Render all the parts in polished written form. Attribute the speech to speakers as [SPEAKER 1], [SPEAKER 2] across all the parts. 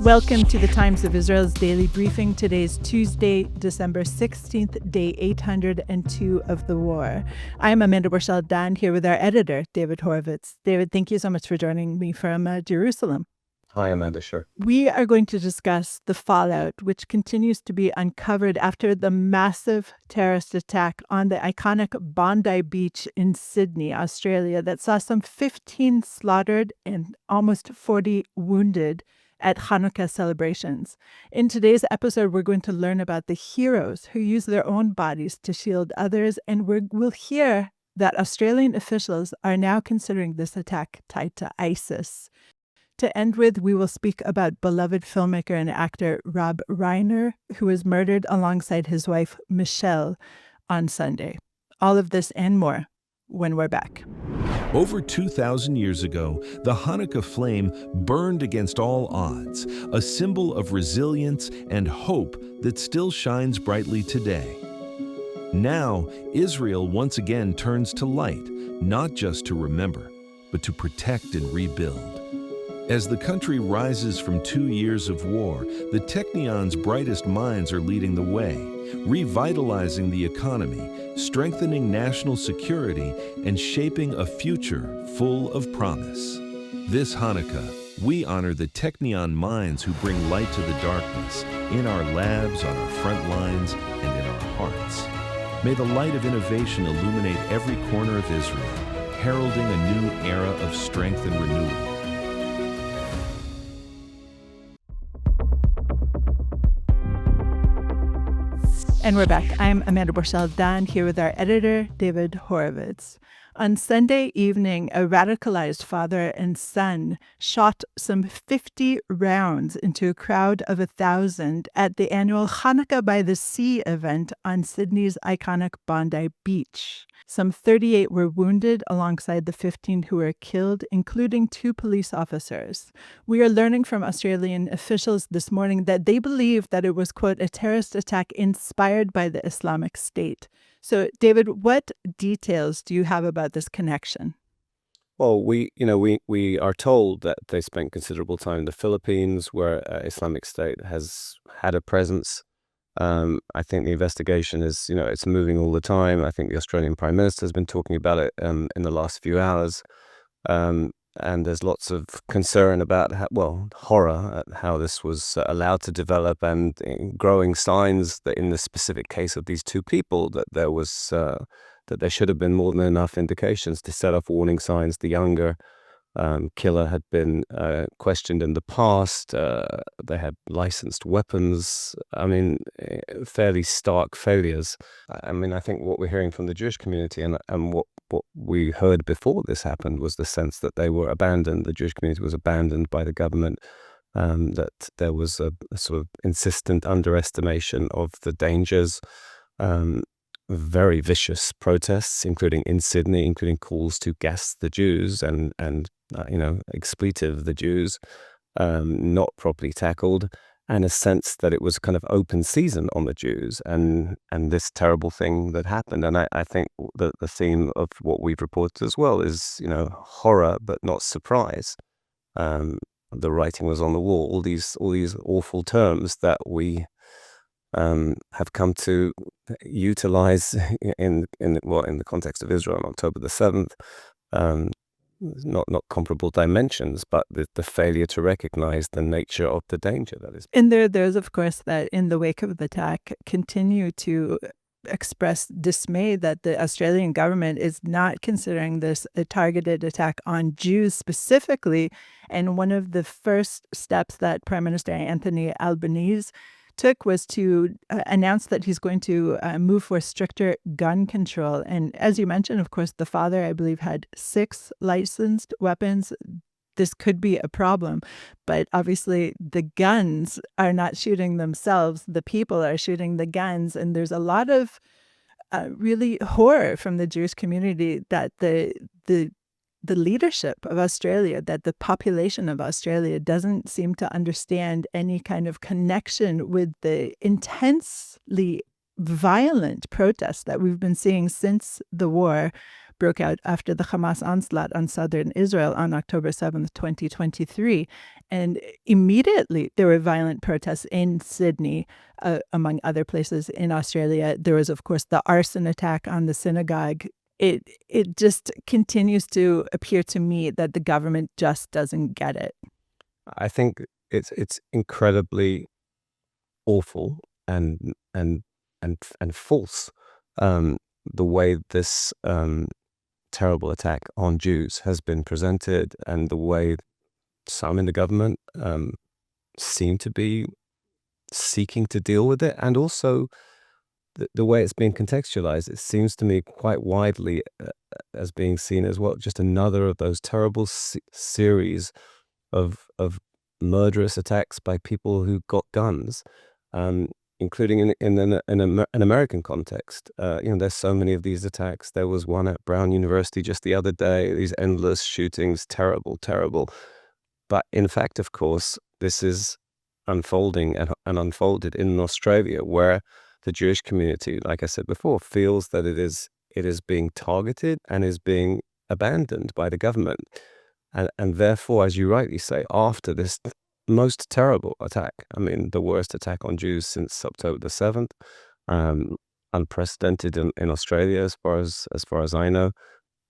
[SPEAKER 1] Welcome to the Times of Israel's daily briefing. Today's Tuesday, December 16th, day 802 of the war. I'm Amanda Borschel-Dan here with our editor, David Horovitz. David, thank you so much for joining me from Jerusalem.
[SPEAKER 2] Hi, Amanda. Sure.
[SPEAKER 1] We are going to discuss the fallout, which continues to be uncovered after the massive terrorist attack on the iconic Bondi beach in Sydney, Australia, that saw some 15 slaughtered and almost 40 wounded at Hanukkah celebrations. In today's episode, we're going to learn about the heroes who use their own bodies to shield others, and we'll hear that Australian officials are now considering this attack tied to ISIS. To end with, we will speak about beloved filmmaker and actor Rob Reiner, who was murdered alongside his wife, Michelle, on Sunday. All of this and more when we're back.
[SPEAKER 3] Over 2,000 years ago, the Hanukkah flame burned against all odds, a symbol of resilience and hope that still shines brightly today. Now, Israel once again turns to light, not just to remember, but to protect and rebuild. As the country rises from 2 years of war, the Technion's brightest minds are leading the way, revitalizing the economy, strengthening national security, and shaping a future full of promise. This Hanukkah, we honor the Technion minds who bring light to the darkness, in our labs, on our front lines, and in our hearts. May the light of innovation illuminate every corner of Israel, heralding a new era of strength and renewal.
[SPEAKER 1] And we're back. I'm Amanda Borschel-Dan here with our editor, David Horovitz. On Sunday evening, a radicalized father and son shot some 50 rounds into a crowd of 1,000 at the annual Hanukkah by the Sea event on Sydney's iconic Bondi beach. Some 38 were wounded alongside the 15 who were killed, including 2 police officers. We are learning from Australian officials this morning that they believe that it was, quote, a terrorist attack inspired by the Islamic State. So, David, what details do you have about this connection?
[SPEAKER 2] Well, we are told that they spent considerable time in the Philippines, where Islamic State has had a presence. I think the investigation is, it's moving all the time. I think the Australian Prime Minister has been talking about it in the last few hours. And there's lots of concern about, horror at how this was allowed to develop, and growing signs that in the specific case of these 2 people, that there was that there should have been more than enough indications to set off warning signs. The younger killer had been questioned in the past. They had licensed weapons. I mean, fairly stark failures. I mean, I think what we're hearing from the Jewish community and what we heard before this happened was the sense that they were abandoned. The Jewish community was abandoned by the government, that there was a sort of insistent underestimation of the dangers. Very vicious protests, including in Sydney, including calls to gas the Jews and expletive the Jews, not properly tackled, and a sense that it was kind of open season on the Jews and this terrible thing that happened. And I think that the theme of what we've reported as well is, horror but not surprise. The writing was on the wall. All these awful terms that we have come to utilize in the context of Israel on October the 7th. Not comparable dimensions, but the failure to recognize the nature of the danger that is.
[SPEAKER 1] And there's, of course, that in the wake of the attack, continue to express dismay that the Australian government is not considering this a targeted attack on Jews specifically. And one of the first steps that Prime Minister Anthony Albanese took was to announce that he's going to move for stricter gun control. And as you mentioned, of course, the father, I believe, had 6 licensed weapons. This could be a problem, but obviously the guns are not shooting themselves. The people are shooting the guns. And there's a lot of really horror from the Jewish community that the leadership of Australia, that the population of Australia doesn't seem to understand any kind of connection with the intensely violent protests that we've been seeing since the war broke out after the Hamas onslaught on southern Israel on October 7th, 2023. And immediately there were violent protests in Sydney, among other places in Australia. There was, of course, the arson attack on the synagogue. It just continues to appear to me that the government just doesn't get it.
[SPEAKER 2] I think it's incredibly awful and false, the way this terrible attack on Jews has been presented, and the way some in the government seem to be seeking to deal with it, and also the way it's being contextualized. It seems to me quite widely as being seen as, well, just another of those terrible series of murderous attacks by people who got guns, including in an American context. There's so many of these attacks. There was one at Brown University just the other day. These endless shootings, terrible, terrible. But in fact, of course, this is unfolding and unfolded in Australia, where the Jewish community, like I said before, feels that it is being targeted and is being abandoned by the government. And therefore, as you rightly say, after this most terrible attack, I mean, the worst attack on Jews since October the 7th, unprecedented in Australia, as far as I know,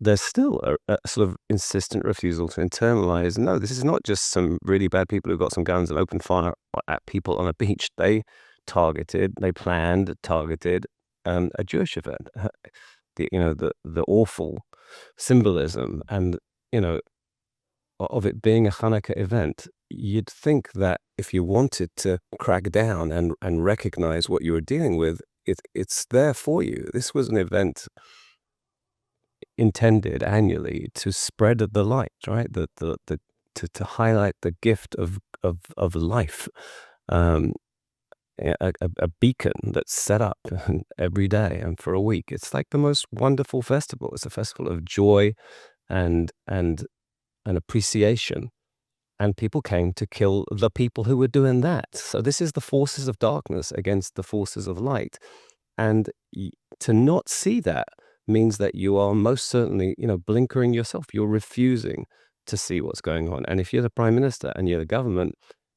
[SPEAKER 2] there's still a sort of insistent refusal to internalize, no, this is not just some really bad people who got some guns and opened fire at people on a beach. They planned a Jewish event. The awful symbolism and, of it being a Hanukkah event. You'd think that if you wanted to crack down and recognize what you were dealing with, it's there for you. This was an event intended annually to spread the light, right? To highlight the gift of life, a beacon that's set up every day and for a week. It's like the most wonderful festival. It's a festival of joy and appreciation. And people came to kill the people who were doing that. So this is the forces of darkness against the forces of light. And to not see that means that you are most certainly, blinkering yourself. You're refusing to see what's going on. And if you're the prime minister and you're the government,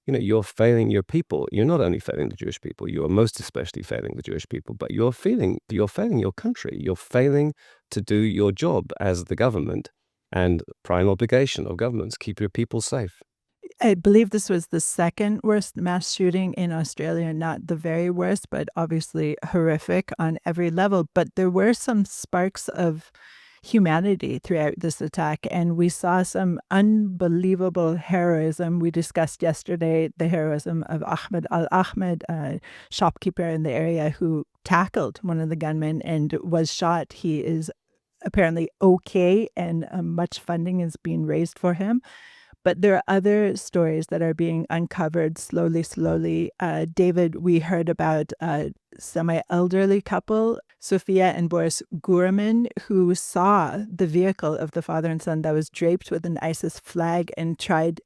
[SPEAKER 2] you're failing your people. You're not only failing the Jewish people, you are most especially failing the Jewish people, but you're failing your country. You're failing to do your job as the government, and prime obligation of governments, keep your people safe.
[SPEAKER 1] I believe this was the second worst mass shooting in Australia, not the very worst, but obviously horrific on every level. But there were some sparks of humanity throughout this attack, and we saw some unbelievable heroism. We discussed yesterday the heroism of Ahmed Al-Ahmed, a shopkeeper in the area who tackled one of the gunmen and was shot. He is apparently okay, and much funding is being raised for him. But there are other stories that are being uncovered slowly. David, we heard about a semi-elderly couple, Sofia and Boris Gurman, who saw the vehicle of the father and son that was draped with an ISIS flag and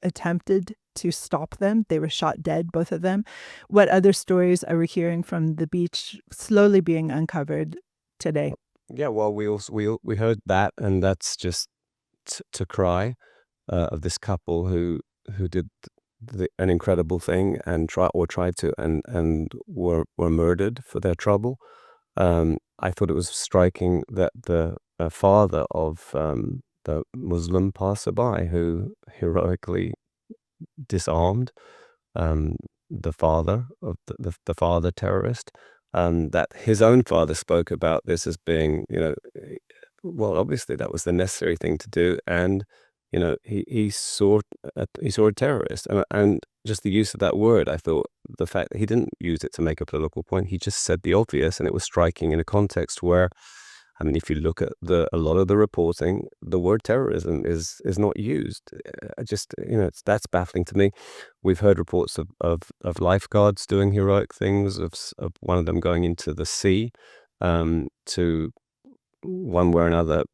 [SPEAKER 1] attempted to stop them. They were shot dead, both of them. What other stories are we hearing from the beach slowly being uncovered today?
[SPEAKER 2] Yeah, well, we heard that, and that's just to cry. Of this couple who did an incredible thing and tried to and were murdered for their trouble. I thought it was striking that the father of the Muslim passerby who heroically disarmed the father of the father terrorist, that his own father spoke about this as being, well, obviously that was the necessary thing to do, and he saw a terrorist, and just the use of that word, I thought the fact that he didn't use it to make a political point, he just said the obvious, and it was striking in a context where, I mean, if you look at a lot of the reporting, the word terrorism is not used. That's baffling to me. We've heard reports of lifeguards doing heroic things, of one of them going into the sea to one way or another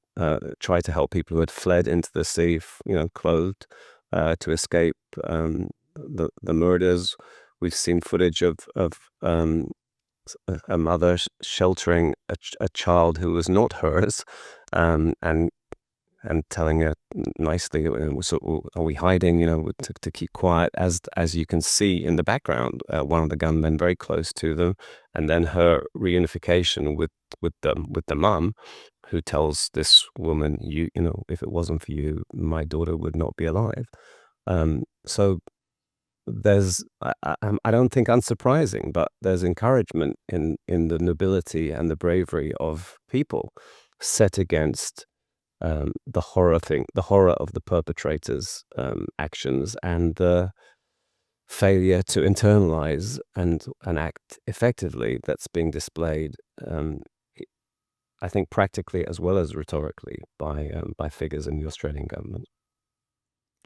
[SPEAKER 2] try to help people who had fled into the sea, clothed, to escape the murders. We've seen footage of a mother sheltering a child who was not hers, and telling her nicely, so are we hiding, to keep quiet, as you can see in the background, one of the gunmen very close to them, and then her reunification with the mum, who tells this woman, if it wasn't for you, my daughter would not be alive. So there's, I don't think unsurprising, but there's encouragement in the nobility and the bravery of people set against the horror of the perpetrators' actions, and the failure to internalize and act effectively that's being displayed, I think practically as well as rhetorically, by figures in the Australian government.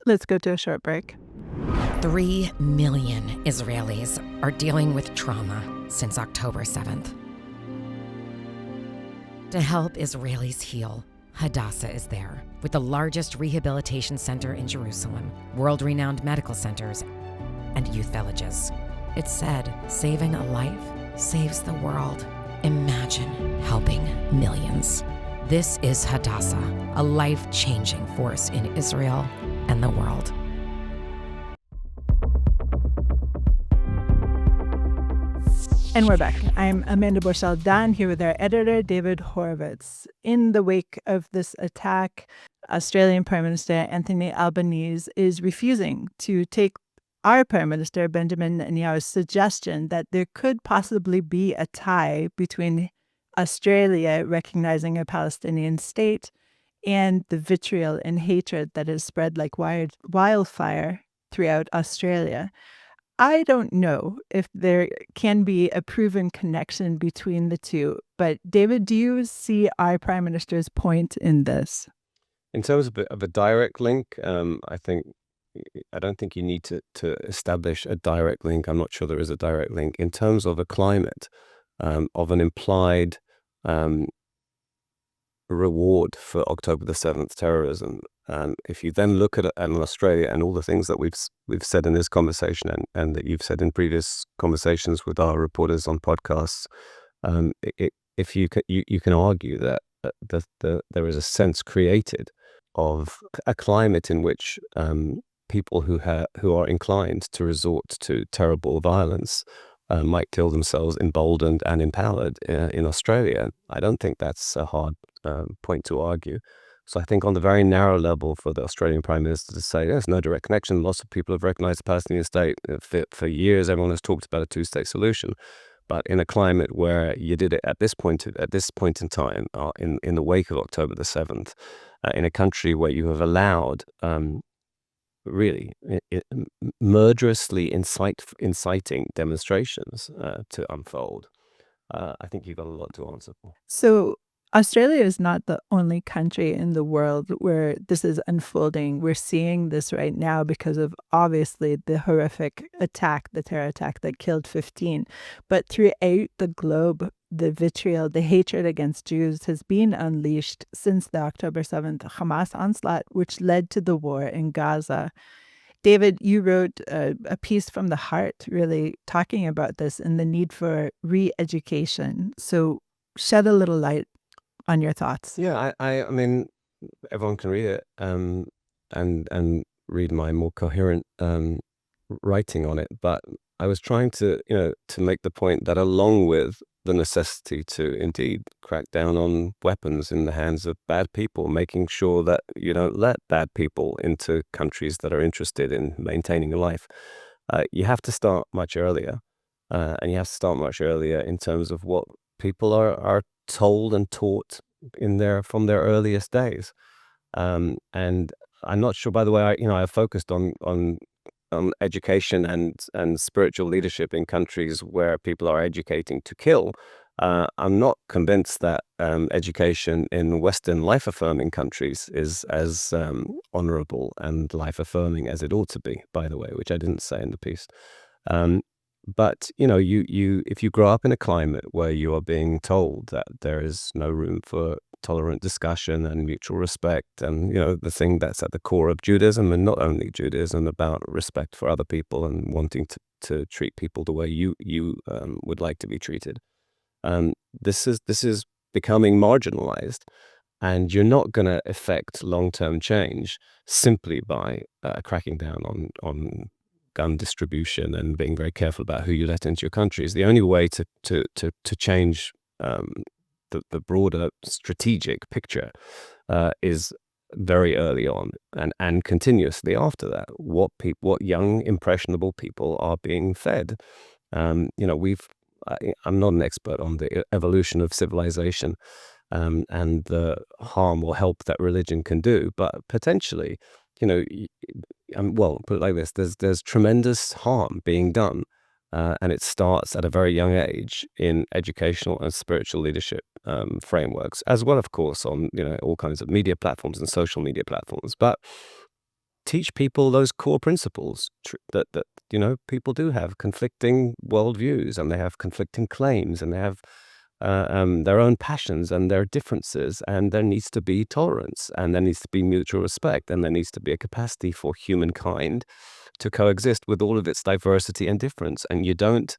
[SPEAKER 1] Let's go to a short break.
[SPEAKER 4] 3 million Israelis are dealing with trauma since October 7th. To help Israelis heal, Hadassah is there, with the largest rehabilitation center in Jerusalem, world-renowned medical centers, and youth villages. It's said, saving a life saves the world. Imagine helping millions. This is Hadassah, a life-changing force in Israel and the world.
[SPEAKER 1] And we're back. I'm Amanda Borschel-Dan here with our editor, David Horovitz. In the wake of this attack, Australian Prime Minister Anthony Albanese is refusing to take our Prime Minister Benjamin Netanyahu's suggestion that there could possibly be a tie between Australia recognizing a Palestinian state and the vitriol and hatred that has spread like wildfire throughout Australia. I don't know if there can be a proven connection between the two, but David, do you see our Prime Minister's point in this?
[SPEAKER 2] In terms of a direct link, I don't think you need to establish a direct link. I'm not sure there is a direct link. In terms of a climate, of an implied reward for October the 7th terrorism, and if you then look at Australia and all the things that we've said in this conversation, and that you've said in previous conversations with our reporters on podcasts, if you can argue that there is a sense created of a climate in which people who are inclined to resort to terrible violence might kill themselves emboldened and empowered in Australia. I don't think that's a hard point to argue. So I think on the very narrow level for the Australian Prime Minister to say there's no direct connection, lots of people have recognized the Palestinian state. For years, everyone has talked about a two-state solution. But in a climate where you did it at this point in time, in the wake of October the 7th, in a country where you have allowed really murderously inciting demonstrations to unfold, I think you've got a lot to answer for.
[SPEAKER 1] So Australia is not the only country in the world where this is unfolding. We're seeing this right now because of, obviously, the horrific attack, the terror attack that killed 15. But throughout the globe, the vitriol, the hatred against Jews has been unleashed since the October 7th Hamas onslaught, which led to the war in Gaza. David, you wrote a piece from the heart, really talking about this and the need for re-education. So shed a little light on your thoughts.
[SPEAKER 2] Yeah, I mean, everyone can read it and read my more coherent writing on it. But I was trying to make the point that along with the necessity to indeed crack down on weapons in the hands of bad people, making sure that you don't let bad people into countries that are interested in maintaining a life, you have to start much earlier. And you have to start much earlier in terms of what people are told and taught from their earliest days. And I'm not sure, by the way, I focused on education and spiritual leadership in countries where people are educating to kill. I'm not convinced that education in Western life-affirming countries is as honorable and life-affirming as it ought to be, by the way, which I didn't say in the piece. But if you grow up in a climate where you are being told that there is no room for tolerant discussion and mutual respect, and the thing that's at the core of Judaism, and not only Judaism, about respect for other people and wanting to treat people the way you would like to be treated, this is becoming marginalized. And you're not going to affect long-term change simply by cracking down on gun distribution and being very careful about who you let into your countries. The only way to change the broader strategic picture is very early on and continuously after that. What young impressionable people are being fed. I'm not an expert on the evolution of civilization and the harm or help that religion can do, but potentially, well, put it like this: there's tremendous harm being done, and it starts at a very young age in educational and spiritual leadership frameworks, as well, of course, on all kinds of media platforms and social media platforms. But teach people those core principles that people do have conflicting worldviews, and they have conflicting claims, and they have their own passions and their differences, and there needs to be tolerance, and there needs to be mutual respect, and there needs to be a capacity for humankind to coexist with all of its diversity and difference. And you don't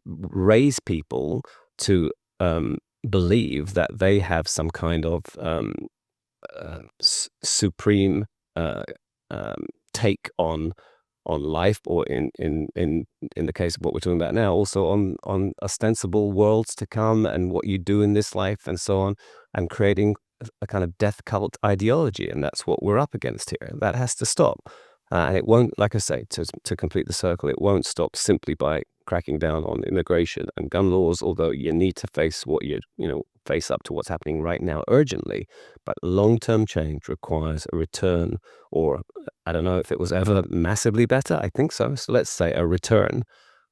[SPEAKER 2] raise people to believe that they have some kind of supreme take on life, or in the case of what we're talking about now, also on ostensible worlds to come and what you do in this life and so on, and creating a kind of death cult ideology. And that's what we're up against here. That has to stop. And it won't, like I say, to complete the circle, it won't stop simply by cracking down on immigration and gun laws, although you need to face face up to what's happening right now urgently. But long-term change requires a return, or I don't know if it was ever massively better. I think so. So let's say a return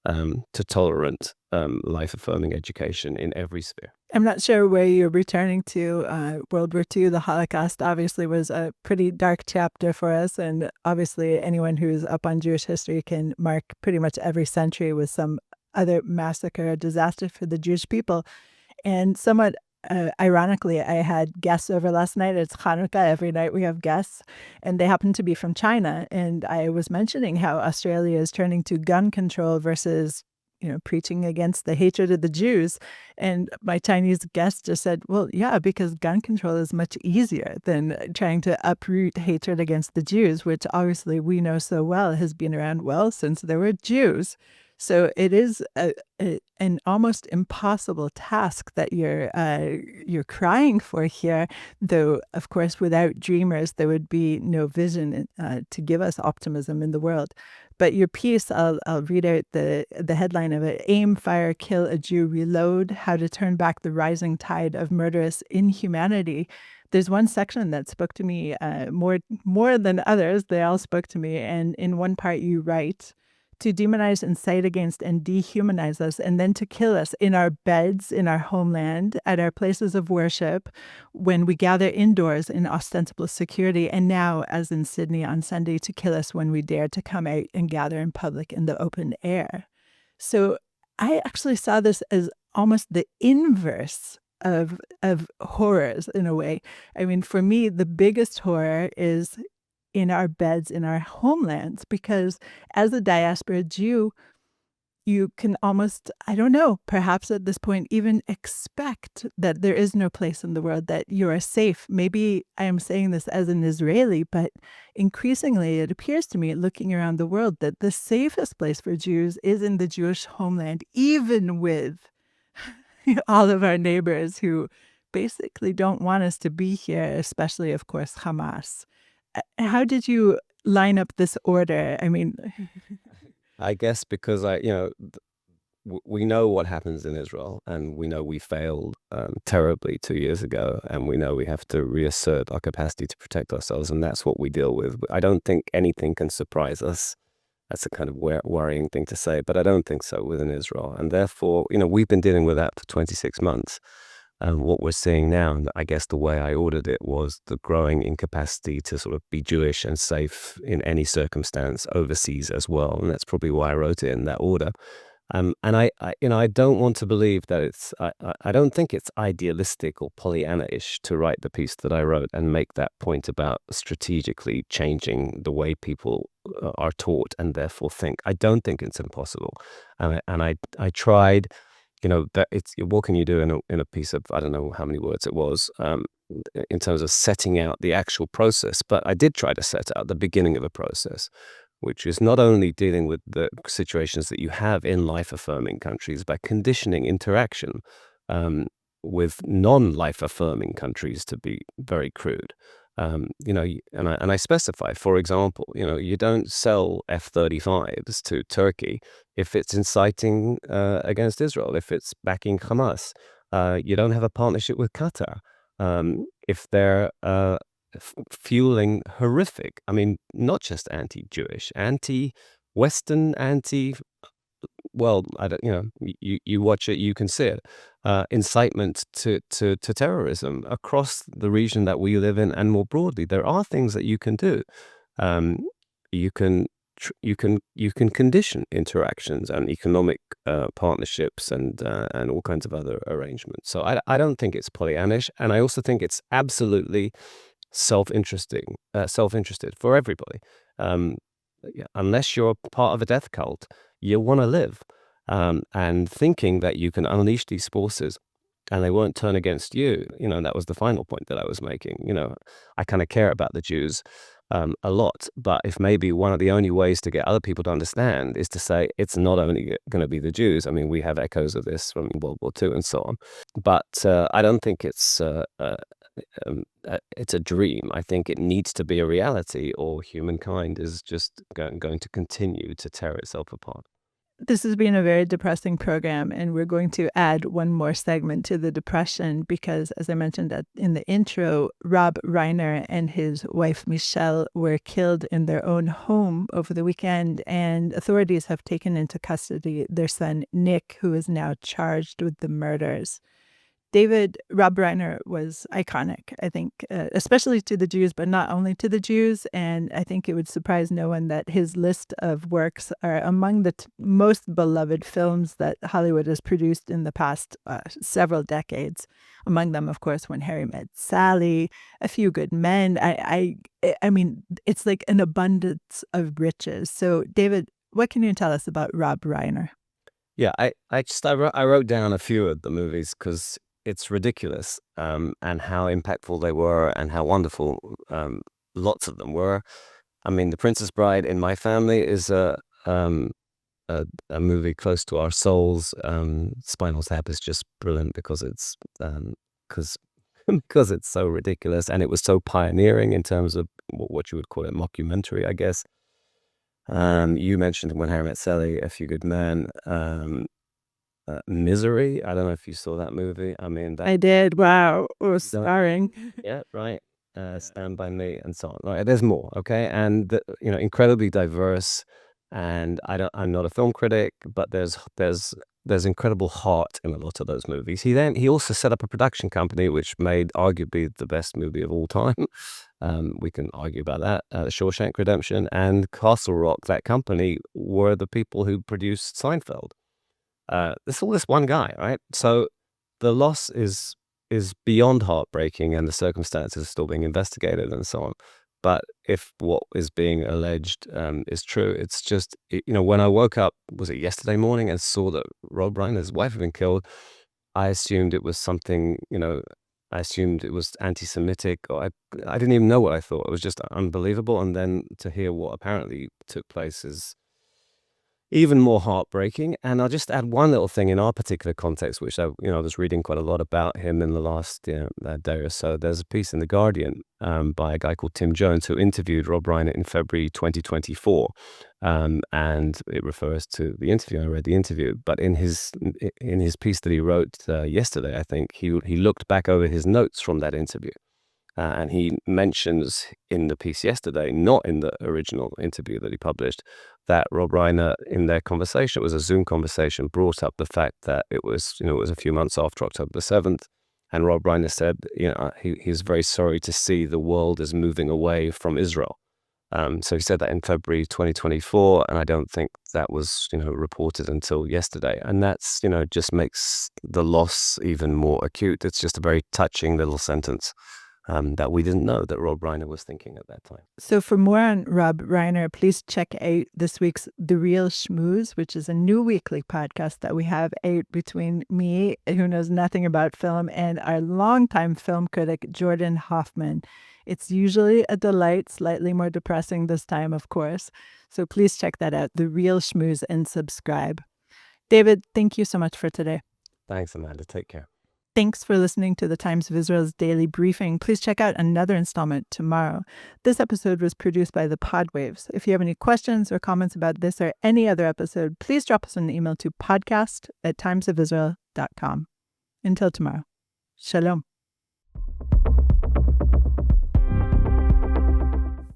[SPEAKER 2] to tolerant, life-affirming education in every sphere.
[SPEAKER 1] I'm not sure where you're returning to. World War II, the Holocaust, obviously was a pretty dark chapter for us. And obviously anyone who's up on Jewish history can mark pretty much every century with some other massacre or disaster for the Jewish people. And somewhat ironically, I had guests over last night. It's Hanukkah. Every night we have guests, and they happen to be from China. And I was mentioning how Australia is turning to gun control versus preaching against the hatred of the Jews. And my Chinese guest just said, well, yeah, because gun control is much easier than trying to uproot hatred against the Jews, which obviously we know so well has been around well since there were Jews. So it is an almost impossible task that you're crying for here, though, of course, without dreamers, there would be no vision to give us optimism in the world. But your piece, I'll read out the headline of it: Aim, Fire, Kill a Jew, Reload, How to Turn Back the Rising Tide of Murderous Inhumanity. There's one section that spoke to me more than others. They all spoke to me. And in one part you write, to demonize, incite against, and dehumanize us, and then to kill us in our beds, in our homeland, at our places of worship, when we gather indoors in ostensible security, and now, as in Sydney on Sunday, to kill us when we dare to come out and gather in public in the open air. So I actually saw this as almost the inverse of horrors in a way. I mean, for me, the biggest horror is in our beds, in our homelands, because as a diaspora Jew, you can almost, I don't know, perhaps at this point, even expect that there is no place in the world that you are safe. Maybe I am saying this as an Israeli, but increasingly it appears to me, looking around the world, that the safest place for Jews is in the Jewish homeland, even with all of our neighbors who basically don't want us to be here, especially, of course, Hamas. How did you line up this order? I mean,
[SPEAKER 2] I guess because we know what happens in Israel, and we know we failed terribly 2 years ago, and we know we have to reassert our capacity to protect ourselves, and that's what we deal with. I don't think anything can surprise us. That's a kind of worrying thing to say, but I don't think so within Israel. And therefore, we've been dealing with that for 26 months. And what we're seeing now, and I guess the way I ordered it, was the growing incapacity to sort of be Jewish and safe in any circumstance overseas as well. And that's probably why I wrote it in that order. And I don't want to believe that I don't think it's idealistic or Pollyanna-ish to write the piece that I wrote and make that point about strategically changing the way people are taught and therefore think. I don't think it's impossible. And I tried. That what can you do in a piece of, I don't know how many words it was, in terms of setting out the actual process, but I did try to set out the beginning of a process, which is not only dealing with the situations that you have in life-affirming countries, but conditioning interaction with non-life-affirming countries, to be very crude. And I specify, for example, you don't sell F-35s to Turkey if it's inciting against Israel, if it's backing Hamas. You don't have a partnership with Qatar if they're fueling horrific, I mean, not just anti-Jewish, anti-Western, well, I don't, you watch it, you can see it, incitement to terrorism across the region that we live in, and more broadly. There are things that you can do. You can condition interactions and economic partnerships and all kinds of other arrangements. So I don't think it's Pollyannish, and I also think it's absolutely self-interested for everybody. Unless you're part of a death cult, you want to live, and thinking that you can unleash these forces and they won't turn against you. That was the final point that I was making. I kind of care about the Jews a lot, but if maybe one of the only ways to get other people to understand is to say it's not only going to be the Jews. I mean, we have echoes of this from World War II and so on, but I don't think it's a dream. I think it needs to be a reality, or humankind is just going to continue to tear itself apart.
[SPEAKER 1] This has been a very depressing program, and we're going to add one more segment to the depression because, as I mentioned in the intro, Rob Reiner and his wife Michelle were killed in their own home over the weekend, and authorities have taken into custody their son Nick, who is now charged with the murders. Rob Reiner was iconic, I think, especially to the Jews, but not only to the Jews. And I think it would surprise no one that his list of works are among the most beloved films that Hollywood has produced in the past several decades. Among them, of course, When Harry Met Sally, A Few Good Men. I mean, it's like an abundance of riches. So, David, what can you tell us about Rob Reiner?
[SPEAKER 2] Yeah, I wrote down a few of the movies because it's ridiculous, and how impactful they were and how wonderful lots of them were. I mean, The Princess Bride in my family is a movie close to our souls. Spinal Tap is just brilliant because it's because it's so ridiculous, and it was so pioneering in terms of what you would call a mockumentary, I guess. You mentioned When Harry Met Sally, A Few Good Men. Misery. I don't know if you saw that movie. I mean,
[SPEAKER 1] I did. Wow. It was starring.
[SPEAKER 2] Yeah, right. Stand By Me and so on. Right. There's more. Okay. And incredibly diverse. And I'm not a film critic, but there's incredible heart in a lot of those movies. He also set up a production company which made arguably the best movie of all time. We can argue about that. Shawshank Redemption and Castle Rock. That company were the people who produced Seinfeld. It's all this one guy, right? So the loss is beyond heartbreaking, and the circumstances are still being investigated and so on. But if what is being alleged is true, it's just, when I woke up, was it yesterday morning, and saw that Rob Reiner's wife had been killed, I assumed it was something, I assumed it was anti-Semitic, or I didn't even know what I thought. It was just unbelievable. And then to hear what apparently took place is even more heartbreaking. And I'll just add one little thing in our particular context, which I was reading quite a lot about him in the last day or so. There's a piece in The Guardian by a guy called Tim Jones who interviewed Rob Reiner in February 2024. And it refers to the interview. I read the interview, but in his piece that he wrote yesterday, I think he looked back over his notes from that interview. And he mentions in the piece yesterday, not in the original interview that he published, that Rob Reiner, in their conversation, it was a Zoom conversation, brought up the fact that it was a few months after October the 7th. And Rob Reiner said, he was very sorry to see the world is moving away from Israel. So he said that in February 2024, and I don't think that was, reported until yesterday. And that's, just makes the loss even more acute. It's just a very touching little sentence. that we didn't know that Rob Reiner was thinking at that time.
[SPEAKER 1] So for more on Rob Reiner, please check out this week's The Real Schmooze, which is a new weekly podcast that we have out between me, who knows nothing about film, and our longtime film critic, Jordan Hoffman. It's usually a delight, slightly more depressing this time, of course. So please check that out, The Real Schmooze, and subscribe. David, thank you so much for today.
[SPEAKER 2] Thanks, Amanda. Take care.
[SPEAKER 1] Thanks for listening to the Times of Israel's Daily Briefing. Please check out another installment tomorrow. This episode was produced by the Podwaves. If you have any questions or comments about this or any other episode, please drop us an email to podcast@timesofisrael.com. Until tomorrow. Shalom.